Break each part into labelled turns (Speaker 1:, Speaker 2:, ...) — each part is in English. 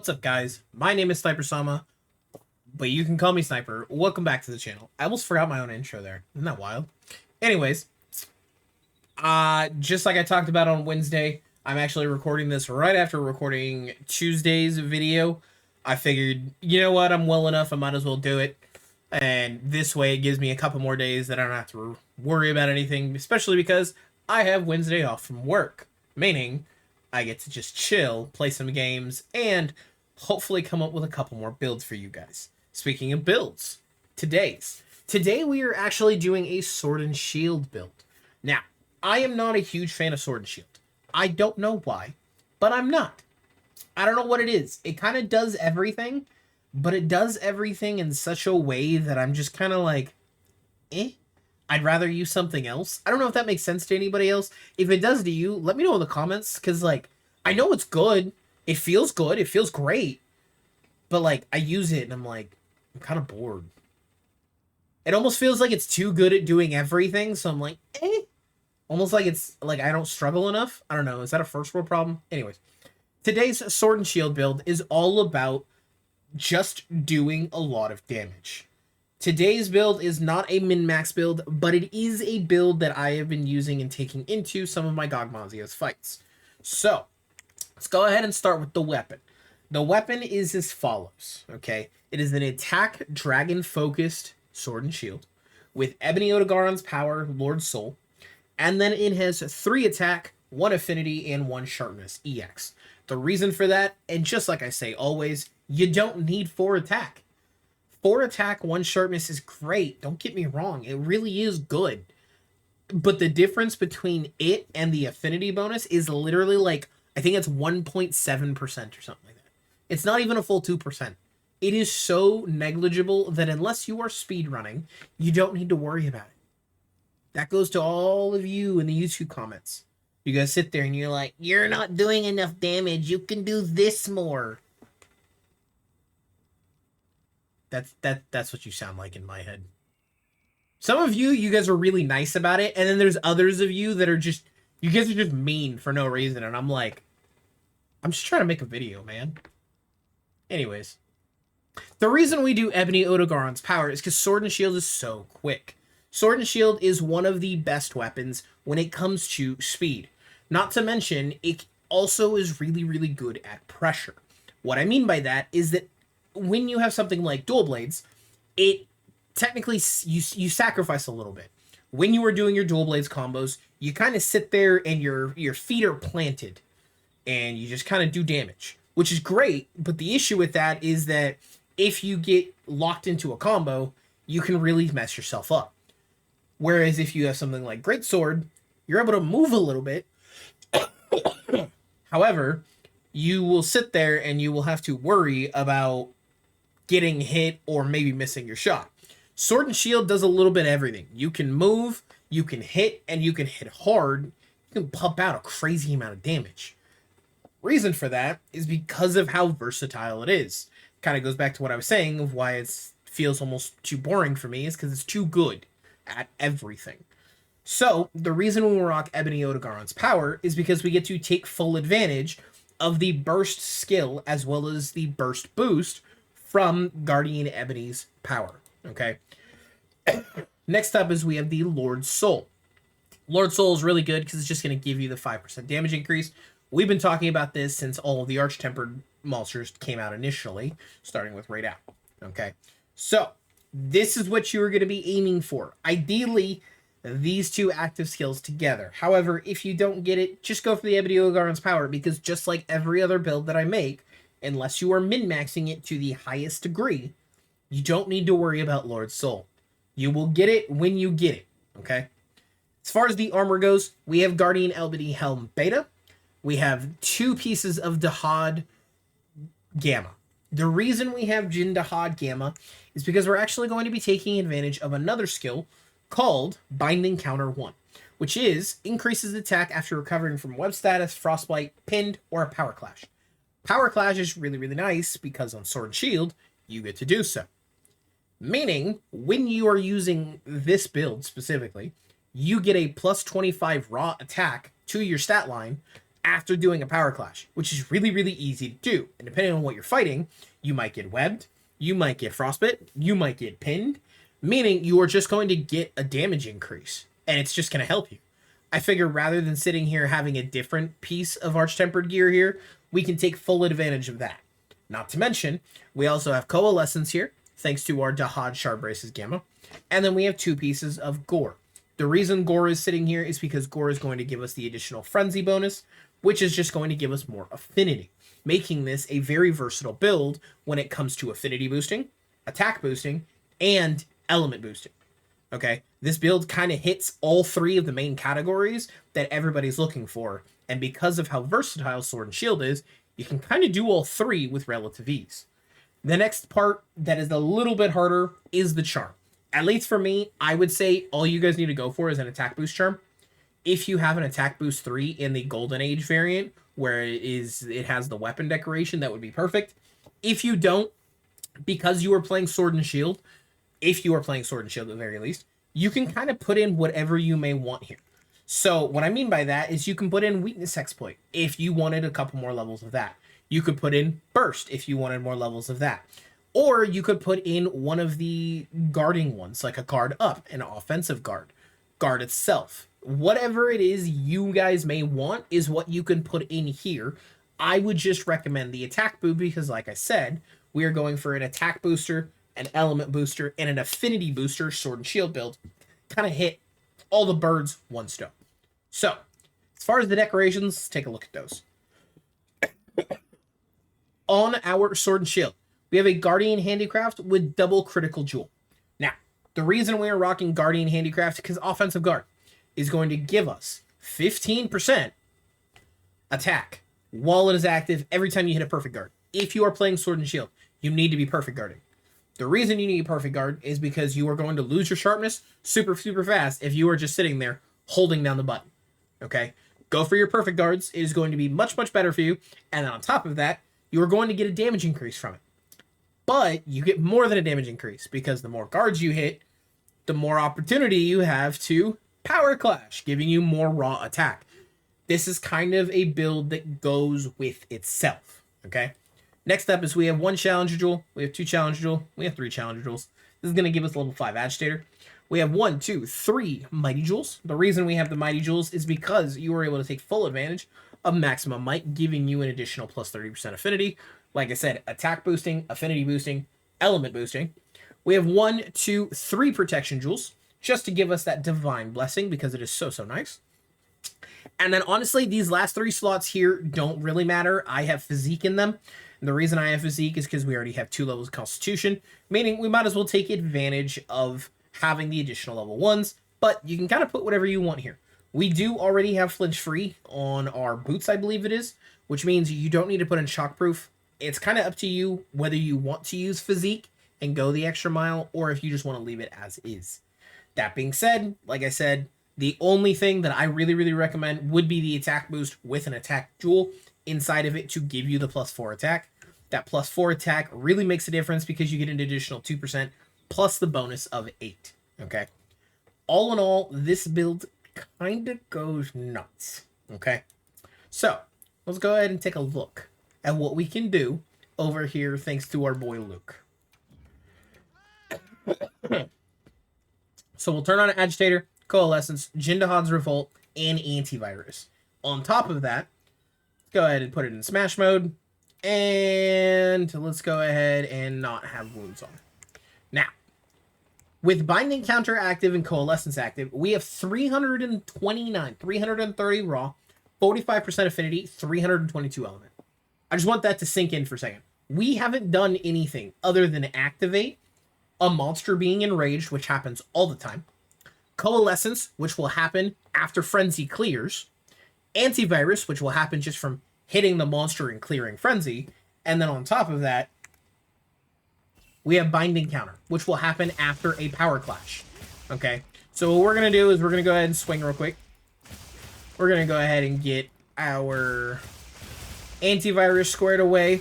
Speaker 1: What's up, guys? My name is SnyperSama, but you can call me Sniper. Welcome back to the channel. I almost forgot my own intro there. Isn't that wild? Anyways, just like I talked about on Wednesday, I'm actually recording this right after recording Tuesday's video. I figured, you know what, I'm well enough, I might as well do it. And this way it gives me a couple more days that I don't have to worry about anything, especially because I have Wednesday off from work. Meaning, I get to just chill, play some games, and hopefully come up with a couple more builds for you guys. Speaking of builds, today we are actually doing a Sword and Shield build. Now, I am not a huge fan of Sword and Shield. I don't know why, but I'm not. I don't know what it is. It kind of does everything, but it does everything in such a way that I'm just kind of like, eh? I'd rather use something else. I don't know if that makes sense to anybody else. If it does to you, let me know in the comments, because, like, I know it's good. It feels good. It feels great. But, like, I use it, and I'm like, I'm kind of bored. It almost feels like it's too good at doing everything, so I'm like, eh? Almost like it's, like, I don't struggle enough. I don't know. Is that a first world problem? Anyways, today's Sword and Shield build is all about just doing a lot of damage. Today's build is not a min-max build, but it is a build that I have been using and taking into some of my Gogmazia's fights. So, let's go ahead and start with the weapon. The weapon is as follows, okay? It is an attack dragon-focused Sword and Shield with Ebony Odogaron's power, Lord Soul, and then it has 3 attack, 1 affinity, and 1 sharpness, EX. The reason for that, and just like I say always, you don't need 4 attack. 4 attack, 1 sharpness is great. Don't get me wrong. It really is good. But the difference between it and the affinity bonus is literally like, I think it's 1.7% or something like that. It's not even a full 2%. It is so negligible that unless you are speedrunning, you don't need to worry about it. That goes to all of you in the YouTube comments. You guys sit there and you're like, you're not doing enough damage. You can do this more. That's what you sound like in my head. Some of you guys are really nice about it, and then there's others of you that are just, you guys are just mean for no reason, and I'm like, I'm just trying to make a video, man. Anyways, the reason we do Ebony Odogaron's power is because Sword and Shield is so quick. Sword and Shield is one of the best weapons when it comes to speed. Not to mention, it also is really, really good at pressure. What I mean by that is that when you have something like dual blades, it technically, you sacrifice a little bit. When you are doing your dual blades combos, you kind of sit there and your feet are planted and you just kind of do damage, which is great. But the issue with that is that if you get locked into a combo, you can really mess yourself up. Whereas if you have something like Greatsword, you're able to move a little bit. However, you will sit there and you will have to worry about getting hit or maybe missing your shot. Sword and Shield does a little bit of everything. You can move, you can hit, and you can hit hard. You can pump out a crazy amount of damage. Reason for that is because of how versatile it is. Kind of goes back to what I was saying of why it feels almost too boring for me is because it's too good at everything. So, the reason we rock Ebony Odogaron's power is because we get to take full advantage of the burst skill as well as the burst boost from Guardian Ebony's power, okay? Next up is we have the Lord Soul. Lord Soul is really good because it's just going to give you the 5% damage increase. We've been talking about this since all of the Arch-Tempered monsters came out initially, starting with right out, okay? So, this is what you are going to be aiming for. Ideally, these 2 active skills together. However, if you don't get it, just go for the Ebony Odogaron's power, because just like every other build that I make, unless you are min-maxing it to the highest degree, you don't need to worry about Lord Soul. You will get it when you get it, okay? As far as the armor goes, we have Guardian Ebony Helm Beta. We have 2 pieces of Dahad Gamma. The reason we have Jin Dahad Gamma is because we're actually going to be taking advantage of another skill called Binding Counter 1, which increases attack after recovering from web status, frostbite, pinned, or a power clash. Power Clash is really, really nice because on Sword and Shield, you get to do so. Meaning, when you are using this build specifically, you get a plus 25 raw attack to your stat line after doing a power clash, which is really, really easy to do. And depending on what you're fighting, you might get webbed, you might get frostbit, you might get pinned, meaning you are just going to get a damage increase, and it's just going to help you. I figure rather than sitting here having a different piece of Arch-Tempered gear here, we can take full advantage of that. Not to mention, we also have Coalescence here, thanks to our Dahad Shard Braces Gamma. And then we have 2 pieces of Gore. The reason Gore is sitting here is because Gore is going to give us the additional Frenzy bonus, which is just going to give us more affinity, making this a very versatile build when it comes to affinity boosting, attack boosting, and element boosting. Okay, this build kind of hits all 3 of the main categories that everybody's looking for, and because of how versatile Sword and Shield is, you can kind of do all 3 with relative ease. The next part that is a little bit harder is the charm. At least for me, I would say all you guys need to go for is an attack boost charm. If you have an attack boost 3 in the Golden Age variant, where it has the weapon decoration, that would be perfect. If you don't, because you are playing Sword and Shield, if you are playing Sword and Shield at the very least, you can kind of put in whatever you may want here. So what I mean by that is you can put in Weakness Exploit if you wanted a couple more levels of that. You could put in Burst if you wanted more levels of that. Or you could put in one of the guarding ones, like a guard up, an offensive guard, guard itself. Whatever it is you guys may want is what you can put in here. I would just recommend the attack boost because, like I said, we are going for an attack booster, an element booster, and an affinity booster, Sword and Shield build. Kind of hit all the birds one stone. So, as far as the decorations, let's take a look at those. On our Sword and Shield, we have a Guardian Handicraft with double critical jewel. Now, the reason we are rocking Guardian Handicraft is because Offensive Guard is going to give us 15% attack while it is active every time you hit a perfect guard. If you are playing Sword and Shield, you need to be perfect guarding. The reason you need a perfect guard is because you are going to lose your sharpness super fast if you are just sitting there holding down the button. Okay? Go for your perfect guards. It is going to be much better for you. And on top of that, you are going to get a damage increase from it. But you get more than a damage increase because the more guards you hit, the more opportunity you have to power clash, giving you more raw attack. This is kind of a build that goes with itself. Okay? Next up is we have 1 Challenger Jewel, we have 2 Challenger Jewel, we have 3 Challenger Jewels. This is going to give us a level 5 Agitator. We have 1, 2, 3 Mighty Jewels. The reason we have the Mighty Jewels is because you were able to take full advantage of Maximum Might, giving you an additional plus 30% affinity. Like I said, attack boosting, affinity boosting, element boosting. We have 1, 2, 3 Protection Jewels, just to give us that Divine Blessing, because it is so nice. And then honestly, these last 3 slots here don't really matter. I have Physique in them. And the reason I have Physique is because we already have 2 levels of Constitution, meaning we might as well take advantage of having the additional level 1s, but you can kind of put whatever you want here. We do already have Flinch Free on our boots, I believe it is, which means you don't need to put in Shockproof. It's kind of up to you whether you want to use Physique and go the extra mile, or if you just want to leave it as is. That being said, like I said, the only thing that I really recommend would be the attack boost with an attack jewel inside of it to give you the plus 4 attack. That plus 4 attack really makes a difference because you get an additional 2% plus the bonus of 8. Okay? All in all, this build kind of goes nuts. Okay? So, let's go ahead and take a look at what we can do over here thanks to our boy Luke. So we'll turn on Agitator, Coalescence, Jindahad's Revolt, and Antivirus. On top of that, go ahead and put it in Smash mode. And let's go ahead and not have wounds on. Now, with Binding Counter active and Coalescence active, we have 330 raw, 45% affinity, 322 element. I just want that to sink in for a second. We haven't done anything other than activate a monster being enraged, which happens all the time, Coalescence, which will happen after Frenzy clears, Antivirus, which will happen just from hitting the monster and clearing Frenzy, and then on top of that, we have Binding Counter, which will happen after a Power Clash. Okay, so what we're going to do is we're going to go ahead and swing real quick. We're going to go ahead and get our Antivirus squared away.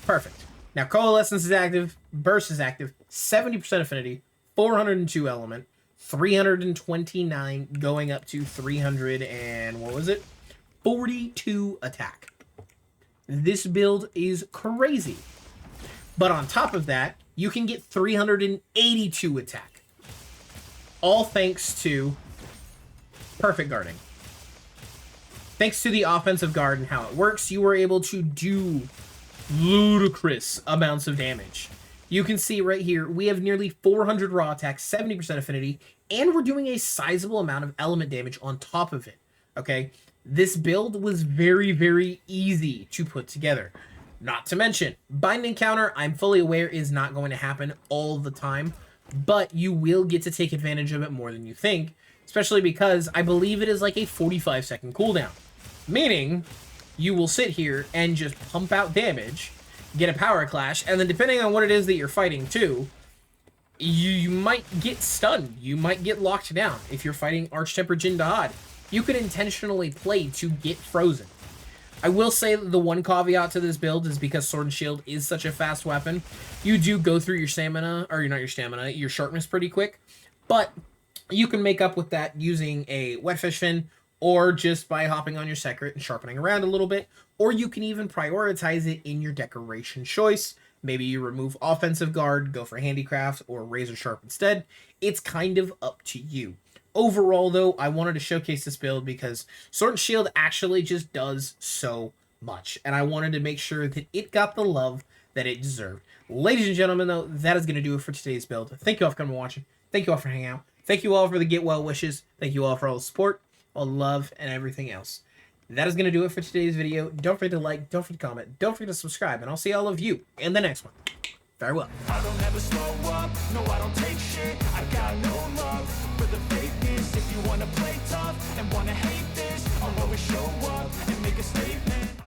Speaker 1: Perfect. Now, Coalescence is active, Burst is active, 70% affinity, 402 element, 329 going up to 300 and what was it? 42 attack. This build is crazy. But on top of that, you can get 382 attack. All thanks to perfect guarding. Thanks to the offensive guard and how it works, you were able to do ludicrous amounts of damage. You can see right here, we have nearly 400 raw attack, 70% affinity, and we're doing a sizable amount of element damage on top of it, okay? This build was very, very easy to put together. Not to mention, bind encounter, I'm fully aware is not going to happen all the time, but you will get to take advantage of it more than you think, especially because I believe it is like a 45-second cooldown. Meaning, you will sit here and just pump out damage, get a power clash, and then depending on what it is that you're fighting too, you might get stunned. You might get locked down. If you're fighting Arch-Tempered Jin Dahad, you could intentionally play to get frozen. I will say that the one caveat to this build is because Sword and Shield is such a fast weapon, you do go through your stamina, or not your stamina, your sharpness pretty quick, but you can make up with that using a Wetfish Fin, or just by hopping on your secret and sharpening around a little bit, or you can even prioritize it in your decoration choice. Maybe you remove offensive guard, go for handicraft, or razor sharp instead. It's kind of up to you. Overall, though, I wanted to showcase this build because Sword and Shield actually just does so much, and I wanted to make sure that it got the love that it deserved. Ladies and gentlemen, though, that is going to do it for today's build. Thank you all for coming and watching. Thank you all for hanging out. Thank you all for the get well wishes. Thank you all for all the support, all the love, and everything else. That is going to do it for today's video. Don't forget to like, don't forget to comment, don't forget to subscribe, and I'll see all of you in the next one. Farewell.
Speaker 2: I don't ever slow up, no I don't take shit. I got no love for the fakeness. If you wanna play tough and wanna hate this, I'll always show up.